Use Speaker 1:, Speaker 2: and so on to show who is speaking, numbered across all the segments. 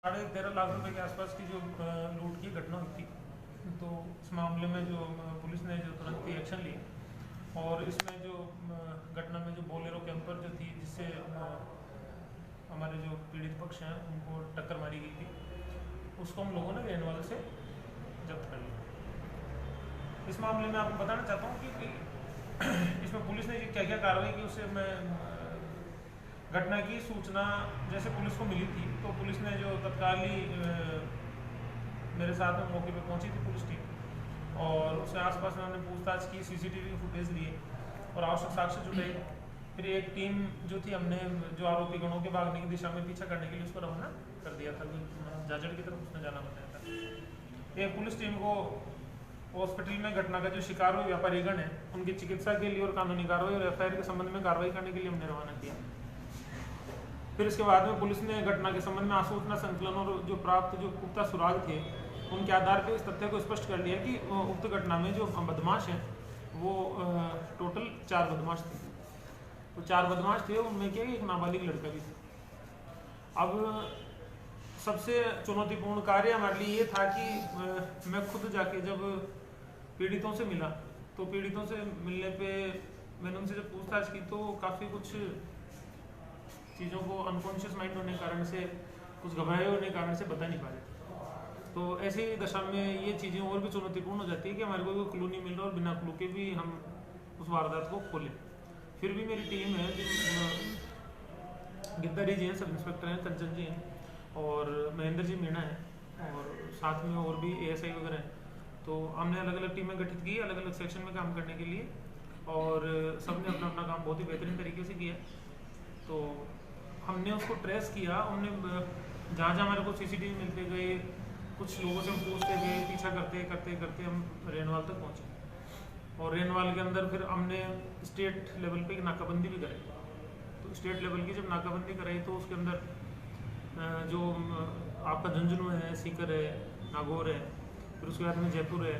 Speaker 1: 13.5 लाख के आसपास की जो लूट की घटना हुई थी, तो इस मामले में जो पुलिस ने जो तुरंत ही एक्शन लिए और इसमें जो घटना में जो बोलेरो कैंपर जो थी जिससे हमारे जो पीड़ित पक्ष हैं उनको टक्कर मारी गई थी, उसको हम लोगों ने रेनवाल से जब्त कर लिया। इस मामले में आपको बताना चाहता हूँ कि इसमें पुलिस ने क्या क्या कार्रवाई की उससे मैं घटना की सूचना जैसे पुलिस को मिली थी तो पुलिस ने जो तत्काल ही मेरे साथ में मौके पे पहुंची थी पुलिस टीम और उससे आसपास में हमने पूछताछ की, सीसीटीवी फुटेज लिए और आवश्यक साक्ष्य जुटाए। फिर एक टीम जो थी हमने जो आरोपी गणों के भागने की दिशा में पीछा करने के लिए उसको रवाना कर दिया था, जाजड़ की तरफ उसने जाना बताया था। एक पुलिस टीम को हॉस्पिटल में घटना का जो शिकार हुए व्यापारीगण है उनकी चिकित्सा के लिए और कानूनी कार्रवाई और एफआईआर के संबंध में कार्रवाई करने के लिए हमने रवाना किया। फिर इसके बाद में पुलिस ने घटना के संबंध में आसूचना संकलन और जो प्राप्त जो पुख्ता सुराग थे उनके आधार पर इस तथ्य को स्पष्ट कर लिया कि उक्त घटना में जो बदमाश हैं वो टोटल 4 बदमाश थे। तो 4 बदमाश थे, उनमें क्या एक नाबालिग लड़का भी था। अब सबसे चुनौतीपूर्ण कार्य हमारे लिए ये था कि मैं खुद जाके जब पीड़ितों से मिला तो पीड़ितों से मिलने पे मैंने उनसे जब पूछताछ की तो काफ़ी कुछ चीज़ों को अनकॉन्शियस माइंड होने के कारण से, कुछ घबराए होने के कारण से बता नहीं पा रहे। तो ऐसी दशा में ये चीज़ें और भी चुनौतीपूर्ण हो जाती है कि हमारे को कोई क्लू नहीं मिल रहा और बिना क्लू के भी हम उस वारदात को खोलें। फिर भी मेरी टीम है जो गिद्दारी जी हैं, सब इंस्पेक्टर हैं, कंचन जी हैं और महेंद्र जी मीणा है और साथ में और भी एएसआई वगैरह हैं। तो हमने अलग अलग टीमें गठित की अलग अलग सेक्शन में काम करने के लिए और सबने अपना अपना काम बहुत ही बेहतरीन तरीके से किया। तो हमने उसको ट्रेस किया, हमने जहाँ जहाँ हमारे को सीसीटीवी मिलते गए, कुछ लोगों से हम पूछते गए, पीछा करते करते करते हम रेनवाल तक पहुँचे और रेनवाल के अंदर फिर हमने स्टेट लेवल पे नाकाबंदी भी कराई। तो स्टेट लेवल की जब नाकाबंदी कराई तो उसके अंदर जो आपका झुंझुनू है, सीकर है, नागौर है, फिर उसके बाद में जयपुर है,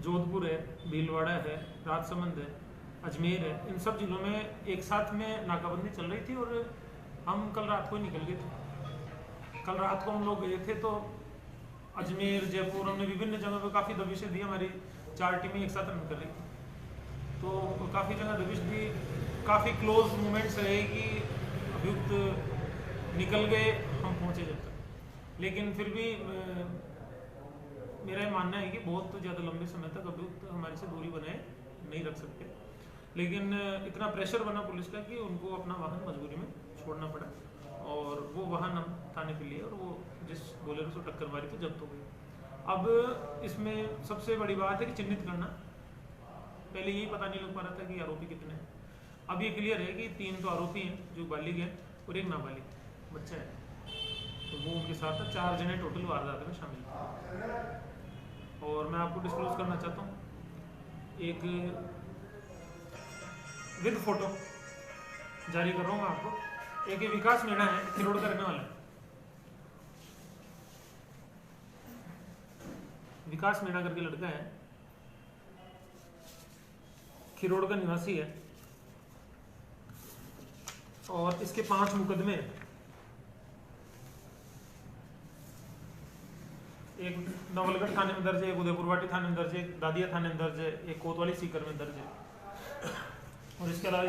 Speaker 1: जोधपुर है, भीलवाड़ा है, राजसमंद है, अजमेर है, इन सब जिलों में एक साथ में नाकाबंदी चल रही थी और हम कल रात को ही निकल गए थे। कल रात को हम लोग गए थे तो अजमेर, जयपुर, हमने विभिन्न जगहों पे काफ़ी दबिशें दी। हमारी 4 टीमें एक साथ रन कर रही थी तो काफ़ी जगह दबिश दी, काफ़ी क्लोज मूवमेंट्स रहे कि अभियुक्त निकल गए, हम पहुँचे जब तक। लेकिन फिर भी मेरा ये मानना है कि बहुत ज़्यादा लंबे समय तक अभियुक्त हमारे से दूरी बनाए नहीं रख सकते, लेकिन इतना प्रेशर बना पुलिस का कि उनको अपना वाहन मजबूरी में छोड़ना पड़ा और वो वाहन हम थाने पे लिए और वो जिस बोलेरो से टक्कर मारी तो जब्त हो गई। अब इसमें सबसे बड़ी बात है कि चिन्हित करना, पहले यही पता नहीं लग पा रहा था कि आरोपी कितने हैं। अब ये क्लियर है कि 3 तो आरोपी हैं जो बालिग हैं और एक नाबालिग बच्चा है, तो वो उनके साथ 4 जने टोटल वारदात में शामिल हैं। और मैं आपको डिस्क्लोज करना चाहता हूँ, एक विद फोटो जारी कर रहा हूँ मैं आपको। एक विकास मीणा है, खिरोड़ का रहने वाला है। विकास मीणा करके लड़का है, खिरोड़ का निवासी है और इसके 5 मुकदमे, एक नवलगढ़ थाने में दर्ज है, एक उदयपुरवाटी थाने में दर्ज है, एक दादिया थाने में दर्ज है, एक कोतवाली सीकर में दर्ज है और इसके अलावा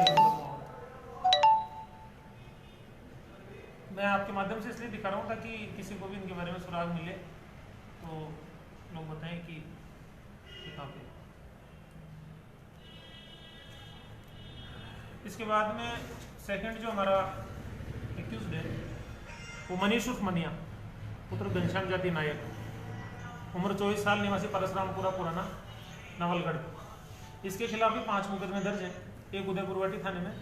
Speaker 1: मैं आपके माध्यम से इसलिए दिखा रहा हूँ ताकि किसी को भी इनके बारे में सुराग मिले तो लोग बताएं कि कहाँ पे। इसके बाद में सेकंड जो हमारा एक्यूज्ड है वो मनीष उर्फ मनिया पुत्र घनश्याम जाति नायक, उम्र 24 साल, निवासी परसरामपुरा पुराना नवलगढ़। इसके खिलाफ भी 5 मुकदमे दर्ज हैं, एक उदयपुरवाटी थाने में,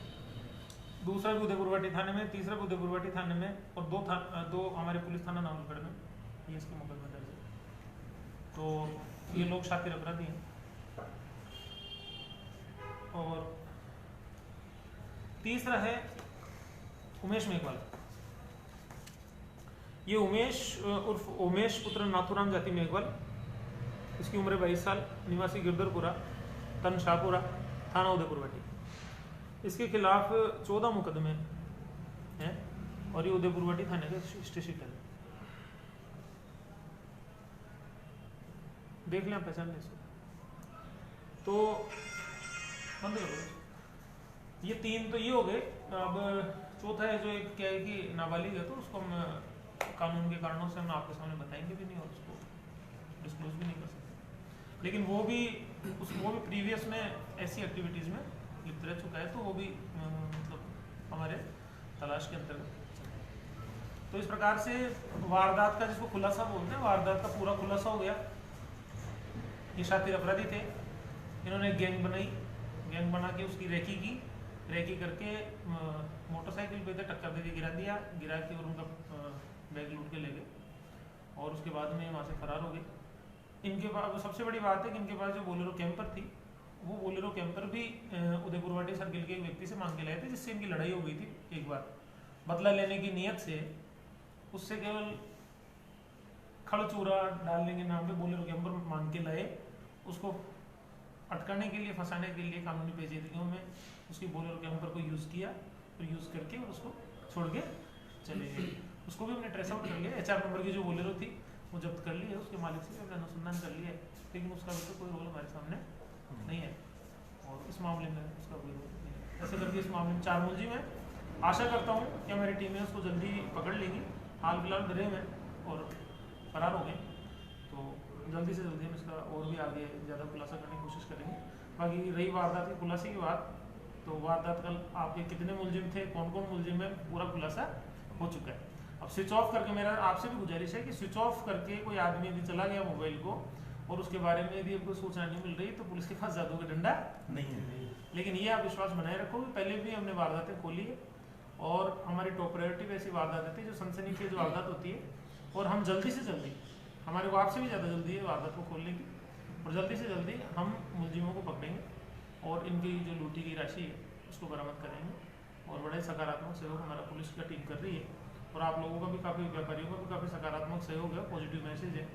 Speaker 1: दूसरा भी उदयपुरवाटी थाने में, तीसरा भी उदयपुरवाटी थाने में और 2 हमारे पुलिस थाना नवलगढ़ में ये इसके मुकदमे दर्ज है। तो ये लोग शातिर अपराधी हैं। और तीसरा है उमेश मेघवाल। ये उमेश उर्फ उमेश पुत्र नाथुराम जाति मेघवाल, इसकी उम्र 22 साल, निवासी गिरधरपुरा, तन शाहपुरा, थाना उदयपुरवाटी। इसके खिलाफ 14 मुकदमे हैं और ये उदयपुरवाटी थाने का स्टेशन है। देख लें, पहचान लें इसको। तो बंद करो। ये 3 तो ये हो गए। अब चौथा है जो एक क्या है कि नाबालिग है, तो उसको हम कानून के कारणों से हम आपके सामने बताएंगे भी नहीं और उसको डिस्क्लोज भी नहीं कर सकते। लेकिन वो भी प्रीवियस में ऐसी एक्टिविटीज़ में लिप्त रह चुका है, तो वो भी मतलब हमारे तलाश के अंतर्गत। तो इस प्रकार से वारदात का, जिसको खुलासा बोलते हैं, वारदात का पूरा खुलासा हो गया। ये शातिर अपराधी थे, इन्होंने गैंग बनाई, गैंग बना के उसकी रेकी करके मोटरसाइकिल पे टक्कर देके गिरा के और उनका बैग लूट के ले गए और उसके बाद में वहाँ से फरार हो गए। इनके पास सबसे बड़ी बात है कि इनके पास जो बोलेरो कैंपर थी, वो बोलेरो कैंपर भी उदयपुर वाटी सर्किल के एक व्यक्ति से मांग के लाए थे, जिससे इनकी लड़ाई हो गई थी एक बार। बदला लेने की नीयत से उससे केवल खड़चूरा डालने के नाम पे बोलेरो कैंपर मांग के लाए, उसको अटकाने के लिए, फंसाने के लिए कानूनी पेचीदगियों में उसकी बोलेरो कैंपर को यूज़ किया, फिर यूज़ करके और उसको छोड़ के चले गए। उसको भी हमने ट्रेस आउट कर लिया। HR नंबर की जो बोलेरो थी वो जब्त कर ली है, उसके मालिक से हमने अनुसंधान कर लिया है, लेकिन उसका भी तो कोई रोल हमारे सामने नहीं है और इस मामले में उसका कोई रोल नहीं है। ऐसे करके इस मामले में 4 मुलजिम है। आशा करता हूँ कि हमारी टीमें उसको जल्दी पकड़ लेगी। हाल फिलहाल डरे हुए और फरार हो गए, तो जल्दी से जल्दी हम इसका और भी आगे ज़्यादा खुलासा करने की कोशिश करेंगे। बाकी रही वारदात के खुलासे की बात, तो वारदात कल आपके कितने मुलजिम थे, कौन कौन मुलजिम है, पूरा खुलासा हो चुका है। अब स्विच ऑफ करके मेरा आपसे भी गुजारिश है कि स्विच ऑफ करके कोई आदमी यदि चला गया मोबाइल को और उसके बारे में यदि आपको सूचना नहीं मिल रही, तो पुलिस के पास जादू का डंडा नहीं है। लेकिन ये आप विश्वास बनाए रखो कि पहले भी हमने वारदातें खोली है और हमारी टॉप प्रायोरिटी ऐसी वारदातें थी जो सनसनीखेज वारदात होती है, और हम जल्दी से जल्दी, हमारे को आपसे भी ज़्यादा जल्दी है वारदात को खोलने की, और जल्दी से जल्दी हम मुलजिमों को पकड़ेंगे और इनकी जो लूटी की राशि है उसको बरामद करेंगे। और बड़े सकारात्मक सहयोग हमारा पुलिस का टीम कर रही है, और आप लोगों का भी काफ़ी, व्यापारियों का भी काफ़ी सकारात्मक सहयोग है, पॉजिटिव मैसेज है,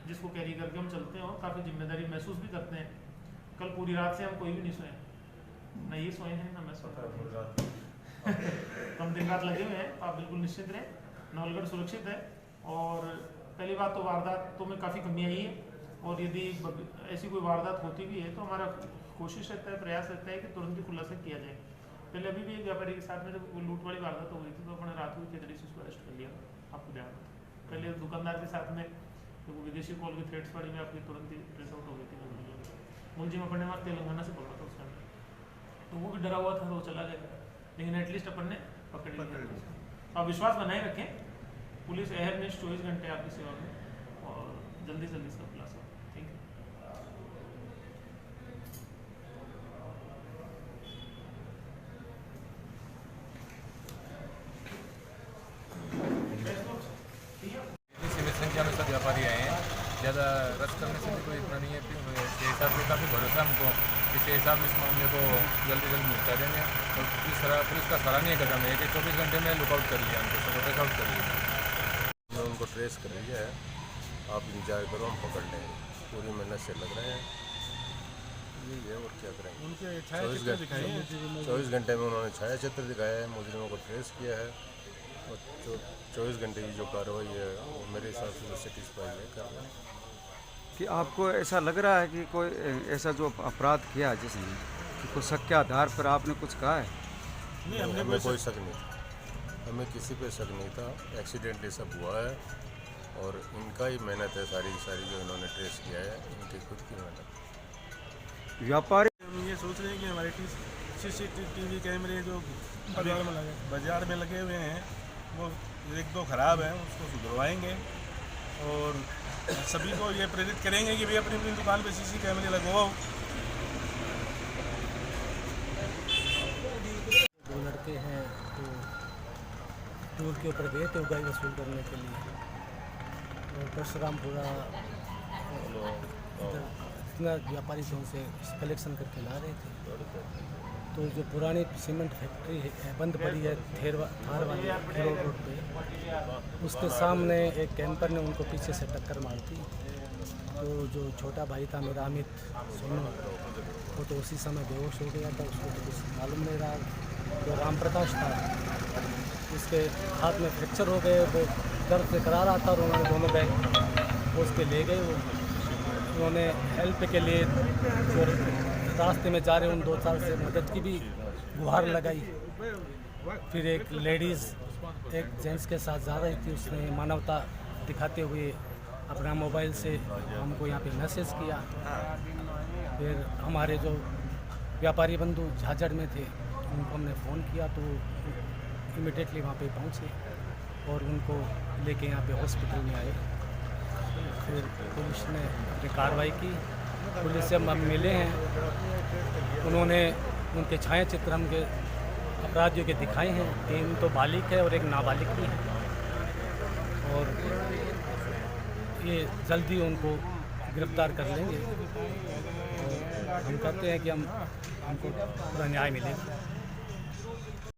Speaker 1: जिसको कैरी करके हम चलते हैं और काफ़ी जिम्मेदारी महसूस भी करते हैं। कल पूरी रात से हम कोई भी नहीं सोए, ना ये सोए हैं ना मैं सोया। हम दिन रात लगे हुए हैं, आप बिल्कुल निश्चित रहें, नवलगढ़ सुरक्षित है। और पहली बात तो वारदातों में काफ़ी कमी आई है, और यदि ऐसी कोई वारदात होती भी है तो हमारा कोशिश रहता है, प्रयास रहता है कि तुरंत ही खुलासा किया जाए। पहले अभी भी एक व्यापारी के साथ में जब लूट वाली वारदात हो गई थी, तो अपने रात को केतड़ी से उसको अरेस्ट कर लिया, आपको ध्यान है। पहले दुकानदार के साथ में तो विदेशी कॉल की थ्रेट्स वाली में आपकी तुरंत ही ट्रेस आउट हो गई थी। मुलजिम अपने वहाँ तेलंगाना से पकड़ा था उस टाइम, तो वो भी डरा हुआ था, तो वो चला गया, लेकिन एटलीस्ट अपन ने पकड़ लिया। आप विश्वास बनाए रखें, पुलिस अहरनिश 24 घंटे आपकी सेवा में, और जल्दी से जल्दी इसका खुलासा। Thank you.
Speaker 2: सीमित संख्या में सब व्यापारी आए हैं, ज़्यादा रश करने से भी कोई इतना नहीं है। इसके हिसाब से काफ़ी भरोसा हमको, इसके हिसाब से इस मामले को जल्दी जल्दी निपटा देंगे। और पुलिस का सराहनीय कदम है कि 24 घंटे में लुकआउट कर लिया, हमको सब ट्रेस आउट कर लिया।
Speaker 3: उनको ट्रेस कर लिया है, आप इंतजार करो, हम पकड़ लेंगे। पूरी मेहनत से लग रहे हैं, यही है, और क्या करेंगे।
Speaker 4: उनके 24
Speaker 3: घंटे में उन्होंने छाया चित्र दिखाया है, मुजरिमों को ट्रेस किया है, और 24 घंटे की जो कार्रवाई है वो मेरे हिसाब से वो सेटिस्फाई है कर रहे हैं।
Speaker 4: कि आपको ऐसा लग रहा है कि कोई ऐसा जो अपराध किया जिसने, कि कुछ शक के आधार पर आपने कुछ कहा है?
Speaker 3: नहीं, हमें कोई शक नहीं था, हमें किसी पे शक नहीं था। एक्सीडेंटली सब हुआ है, और इनका ही मेहनत है सारी जो इन्होंने ट्रेस किया है, इनकी खुद की मेहनत।
Speaker 4: व्यापारी
Speaker 5: हम ये सोच रहे हैं कि हमारे CCTV कैमरे जो बाजार में लगे हुए हैं वो 1-2 ख़राब हैं, उसको सुधरवाएंगे, और सभी को ये प्रेरित करेंगे कि भाई अपनी अपनी दुकान पे CC कैमरे लगवाओ।
Speaker 6: दो लड़के हैं तो टूर के ऊपर गए थे उगाई वसूल करने के लिए, और परशुरामपुरा इतना व्यापारी थे उनसे कलेक्शन करके ला रहे थे। तो जो पुरानी सीमेंट फैक्ट्री है बंद पड़ी है थार वाली रोड पे, उसके सामने एक कैंपर ने उनको पीछे से टक्कर मार दी। तो जो छोटा भाई था मेरा अमित सोनू, वो तो उसी समय बेहोश हो गया था, उसको तो कुछ मालूम नहीं रहा। जो राम प्रकाश था उसके हाथ में फ्रैक्चर हो गए, वो दर्द से करा रहा था, और उन्होंने दोनों बैग वो उसके ले गए, वो उन्होंने हेल्प के लिए जो रास्ते में जा रहे उन 2-4 से मदद की भी गुहार लगाई। फिर एक लेडीज़ एक जेंट्स के साथ जा रही थी, उसने मानवता दिखाते हुए अपना मोबाइल से हमको यहाँ पे मैसेज किया। फिर हमारे जो व्यापारी बंधु झाझड़ में थे उनको हमने फ़ोन किया तो इमीडिएटली वहाँ पे पहुँचे और उनको लेके यहाँ पे हॉस्पिटल में आए। फिर पुलिस ने अपनी कार्रवाई की। पुलिस से हम मिले हैं, उन्होंने उनके छायाचित्र हमके अपराधियों के दिखाए हैं। 3 तो बालिग है और एक नाबालिग भी है और ये जल्दी उनको गिरफ्तार कर लेंगे और हम कहते हैं कि हमको पूरा न्याय मिलेगा।